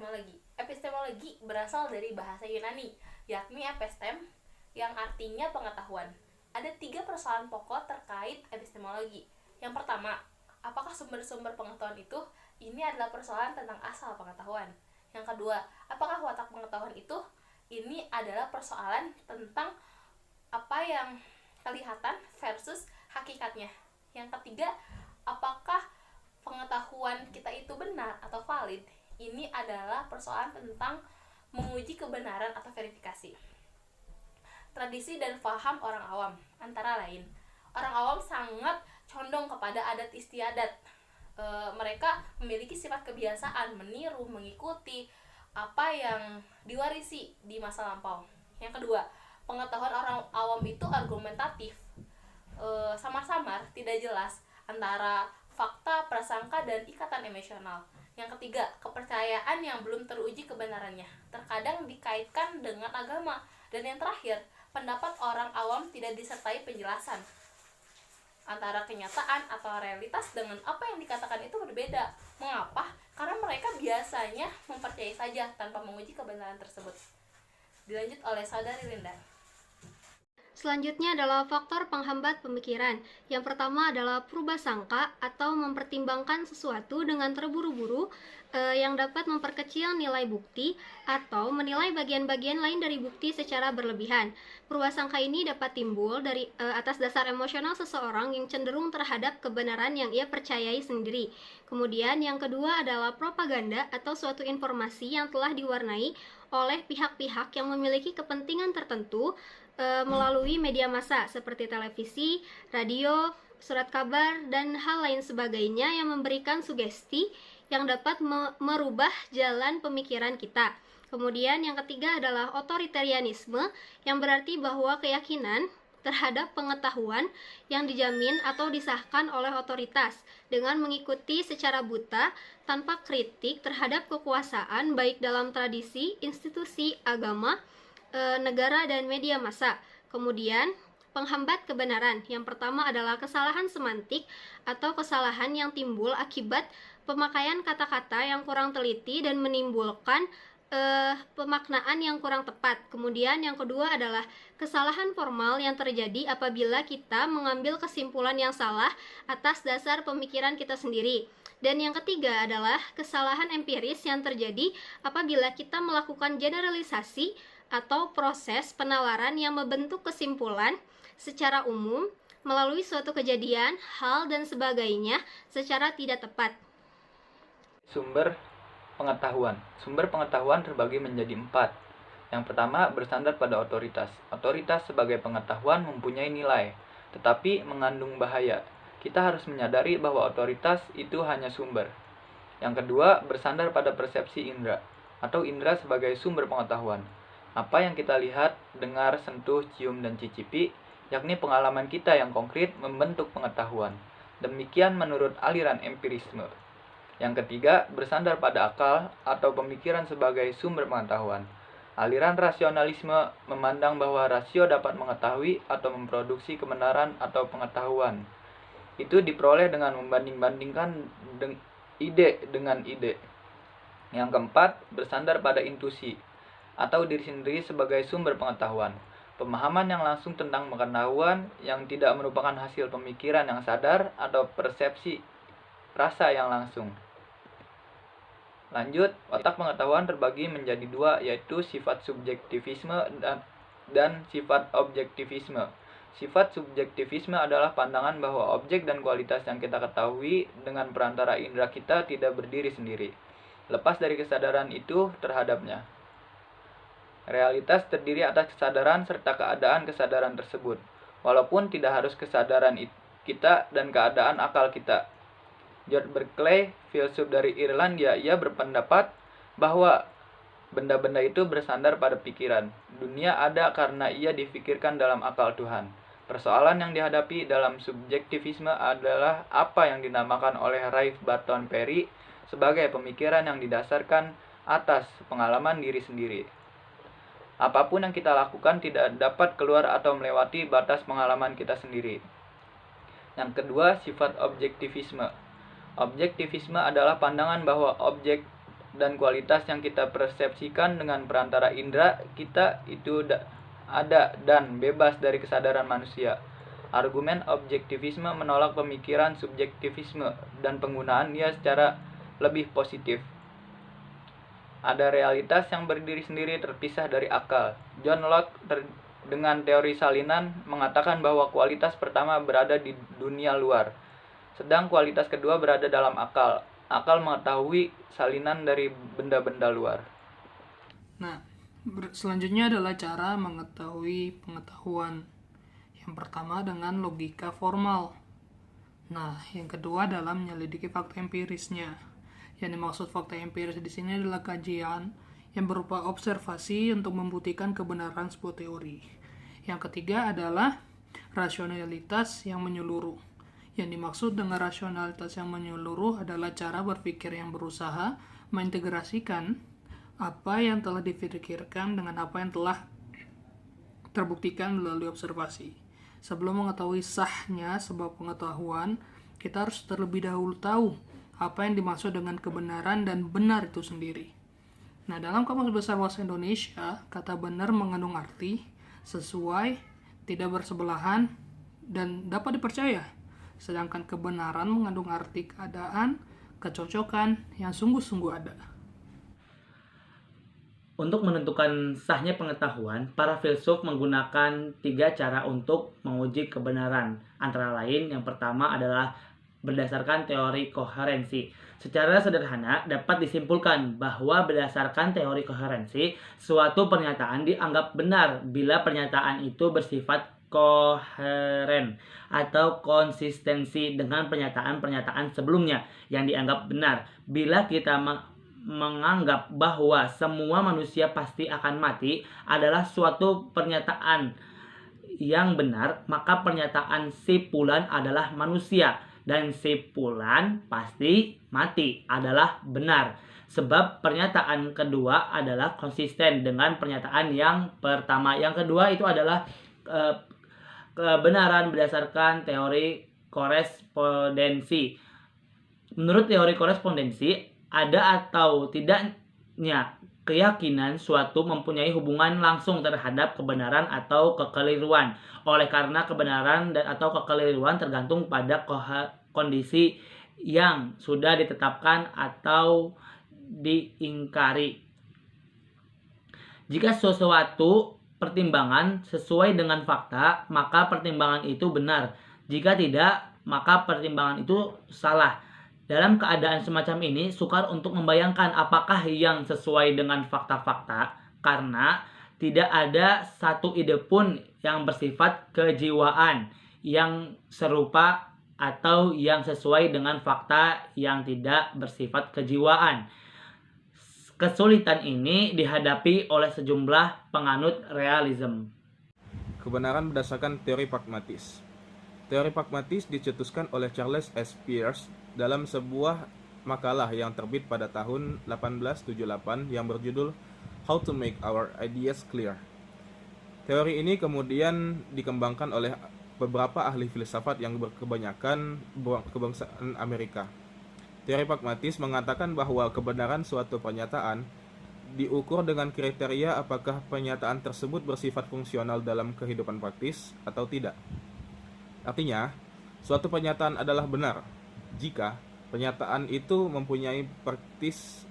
epistemologi. Epistemologi berasal dari bahasa Yunani, yakni epistem, yang artinya pengetahuan. Ada 3 persoalan pokok terkait epistemologi. Yang pertama, apakah sumber-sumber pengetahuan itu? Ini adalah persoalan tentang asal pengetahuan. Yang kedua, apakah watak pengetahuan itu? Ini adalah persoalan tentang apa yang kelihatan versus hakikatnya. Yang ketiga, apakah pengetahuan kita itu benar atau valid? Ini adalah persoalan tentang menguji kebenaran atau verifikasi. Tradisi dan paham orang awam, antara lain, orang awam sangat condong kepada adat istiadat. Mereka memiliki sifat kebiasaan meniru, mengikuti apa yang diwarisi di masa lampau. Yang kedua, pengetahuan orang awam itu argumentatif, samar-samar, tidak jelas antara fakta, prasangka, dan ikatan emosional. Yang ketiga, kepercayaan yang belum teruji kebenarannya, terkadang dikaitkan dengan agama. Dan yang terakhir, pendapat orang awam tidak disertai penjelasan. Antara kenyataan atau realitas dengan apa yang dikatakan itu berbeda. Mengapa? Karena mereka biasanya mempercayai saja tanpa menguji kebenaran tersebut. Dilanjut oleh saudari Linda. Selanjutnya adalah faktor penghambat pemikiran. Yang pertama adalah prabasangka atau mempertimbangkan sesuatu dengan terburu-buru yang dapat memperkecil nilai bukti atau menilai bagian-bagian lain dari bukti secara berlebihan. Prabasangka ini dapat timbul dari atas dasar emosional seseorang yang cenderung terhadap kebenaran yang ia percayai sendiri. Kemudian yang kedua adalah propaganda atau suatu informasi yang telah diwarnai oleh pihak-pihak yang memiliki kepentingan tertentu melalui media massa seperti televisi, radio, surat kabar, dan hal lain sebagainya yang memberikan sugesti yang dapat merubah jalan pemikiran kita. Kemudian yang ketiga adalah otoritarianisme, yang berarti bahwa keyakinan terhadap pengetahuan yang dijamin atau disahkan oleh otoritas dengan mengikuti secara buta tanpa kritik terhadap kekuasaan baik dalam tradisi, institusi, agama, negara, dan media massa. Kemudian penghambat kebenaran. Yang pertama adalah kesalahan semantik atau kesalahan yang timbul akibat pemakaian kata-kata yang kurang teliti dan menimbulkan pemaknaan yang kurang tepat. Kemudian yang kedua adalah kesalahan formal yang terjadi apabila kita mengambil kesimpulan yang salah atas dasar pemikiran kita sendiri. Dan yang ketiga adalah kesalahan empiris yang terjadi apabila kita melakukan generalisasi atau proses penalaran yang membentuk kesimpulan secara umum melalui suatu kejadian, hal, dan sebagainya secara tidak tepat. Sumber pengetahuan. Sumber pengetahuan terbagi menjadi 4. Yang pertama, bersandar pada otoritas. Otoritas sebagai pengetahuan mempunyai nilai, tetapi mengandung bahaya. Kita harus menyadari bahwa otoritas itu hanya sumber. Yang kedua, bersandar pada persepsi indera, atau indera sebagai sumber pengetahuan. Apa yang kita lihat, dengar, sentuh, cium, dan cicipi, yakni pengalaman kita yang konkret membentuk pengetahuan. Demikian menurut aliran empirisme. Yang ketiga, bersandar pada akal atau pemikiran sebagai sumber pengetahuan. Aliran rasionalisme memandang bahwa rasio dapat mengetahui atau memproduksi kebenaran atau pengetahuan. Itu diperoleh dengan membanding-bandingkan ide dengan ide. Yang keempat, bersandar pada intuisi atau diri sendiri sebagai sumber pengetahuan. Pemahaman yang langsung tentang pengetahuan yang tidak merupakan hasil pemikiran yang sadar atau persepsi rasa yang langsung. Lanjut, otak pengetahuan terbagi menjadi 2, yaitu sifat subjektivisme dan sifat objektivisme. Sifat subjektivisme adalah pandangan bahwa objek dan kualitas yang kita ketahui dengan perantara indera kita tidak berdiri sendiri, lepas dari kesadaran itu terhadapnya. Realitas terdiri atas kesadaran serta keadaan kesadaran tersebut, walaupun tidak harus kesadaran kita dan keadaan akal kita. George Berkeley, filsuf dari Irlandia, ia berpendapat bahwa benda-benda itu bersandar pada pikiran. Dunia ada karena ia difikirkan dalam akal Tuhan. Persoalan yang dihadapi dalam subjektivisme adalah apa yang dinamakan oleh Raif Barton Perry sebagai pemikiran yang didasarkan atas pengalaman diri sendiri. Apapun yang kita lakukan tidak dapat keluar atau melewati batas pengalaman kita sendiri. Yang kedua, sifat objektivisme. Objektivisme adalah pandangan bahwa objek dan kualitas yang kita persepsikan dengan perantara indera kita itu ada dan bebas dari kesadaran manusia. Argumen objektivisme menolak pemikiran subjektivisme dan penggunaannya secara lebih positif. Ada realitas yang berdiri sendiri terpisah dari akal. John Locke dengan teori salinan mengatakan bahwa kualitas pertama berada di dunia luar, sedang kualitas kedua berada dalam akal. Akal mengetahui salinan dari benda-benda luar. Nah, selanjutnya adalah cara mengetahui pengetahuan. Yang pertama dengan logika formal. Nah, yang kedua adalah menyelidiki fakta empirisnya. Yang dimaksud fakta empiris di sini adalah kajian yang berupa observasi untuk membuktikan kebenaran sebuah teori. Yang ketiga adalah rasionalitas yang menyeluruh. Yang dimaksud dengan rasionalitas yang menyeluruh adalah cara berpikir yang berusaha mengintegrasikan apa yang telah dipikirkan dengan apa yang telah terbuktikan melalui observasi. Sebelum mengetahui sahnya sebuah pengetahuan, kita harus terlebih dahulu tahu apa yang dimaksud dengan kebenaran dan benar itu sendiri. Nah, dalam Kamus Besar Bahasa Indonesia, kata benar mengandung arti sesuai, tidak bersebelahan, dan dapat dipercaya. Sedangkan kebenaran mengandung arti keadaan, kecocokan yang sungguh-sungguh ada. Untuk menentukan sahnya pengetahuan, para filsuf menggunakan 3 cara untuk menguji kebenaran. Antara lain, yang pertama adalah berdasarkan teori koherensi. Secara sederhana, dapat disimpulkan bahwa berdasarkan teori koherensi, suatu pernyataan dianggap benar bila pernyataan itu bersifat koheren atau konsistensi dengan pernyataan-pernyataan sebelumnya yang dianggap benar. Bila kita menganggap bahwa semua manusia pasti akan mati adalah suatu pernyataan yang benar, maka pernyataan si Fulan adalah manusia dan si Fulan pasti mati adalah benar. Sebab pernyataan kedua adalah konsisten dengan pernyataan yang pertama. Yang kedua itu adalah kebenaran berdasarkan teori korespondensi. Menurut teori korespondensi, ada atau tidaknya keyakinan suatu mempunyai hubungan langsung terhadap kebenaran atau kekeliruan. Oleh karena kebenaran dan atau kekeliruan tergantung pada kondisi yang sudah ditetapkan atau diingkari. Jika sesuatu pertimbangan sesuai dengan fakta, maka pertimbangan itu benar. Jika tidak, maka pertimbangan itu salah. Dalam keadaan semacam ini, sukar untuk membayangkan apakah yang sesuai dengan fakta-fakta, karena tidak ada satu ide pun yang bersifat kejiwaan, yang serupa atau yang sesuai dengan fakta yang tidak bersifat kejiwaan. Kesulitan ini dihadapi oleh sejumlah penganut realisme. Kebenaran berdasarkan teori pragmatis. Teori pragmatis dicetuskan oleh Charles S. Peirce dalam sebuah makalah yang terbit pada tahun 1878 yang berjudul How to Make Our Ideas Clear. Teori ini kemudian dikembangkan oleh beberapa ahli filsafat yang kebanyakan kebangsaan Amerika. Teori pragmatis mengatakan bahwa kebenaran suatu pernyataan diukur dengan kriteria apakah pernyataan tersebut bersifat fungsional dalam kehidupan praktis atau tidak. Artinya, suatu pernyataan adalah benar jika pernyataan itu mempunyai praktis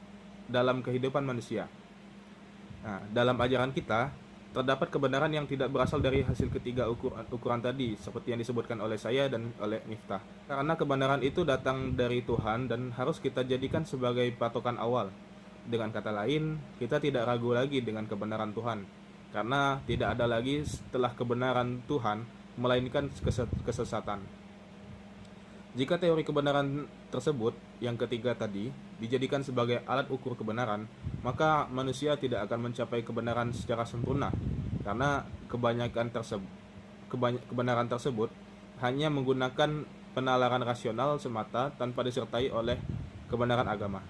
dalam kehidupan manusia. Nah, dalam ajaran kita, terdapat kebenaran yang tidak berasal dari hasil ketiga ukuran tadi, seperti yang disebutkan oleh saya dan oleh Miftah. Karena kebenaran itu datang dari Tuhan dan harus kita jadikan sebagai patokan awal. Dengan kata lain, kita tidak ragu lagi dengan kebenaran Tuhan, karena tidak ada lagi setelah kebenaran Tuhan, melainkan kesesatan. Jika teori kebenaran tersebut, yang ketiga tadi, dijadikan sebagai alat ukur kebenaran, maka manusia tidak akan mencapai kebenaran secara sempurna, karena kebenaran tersebut hanya menggunakan penalaran rasional semata tanpa disertai oleh kebenaran agama.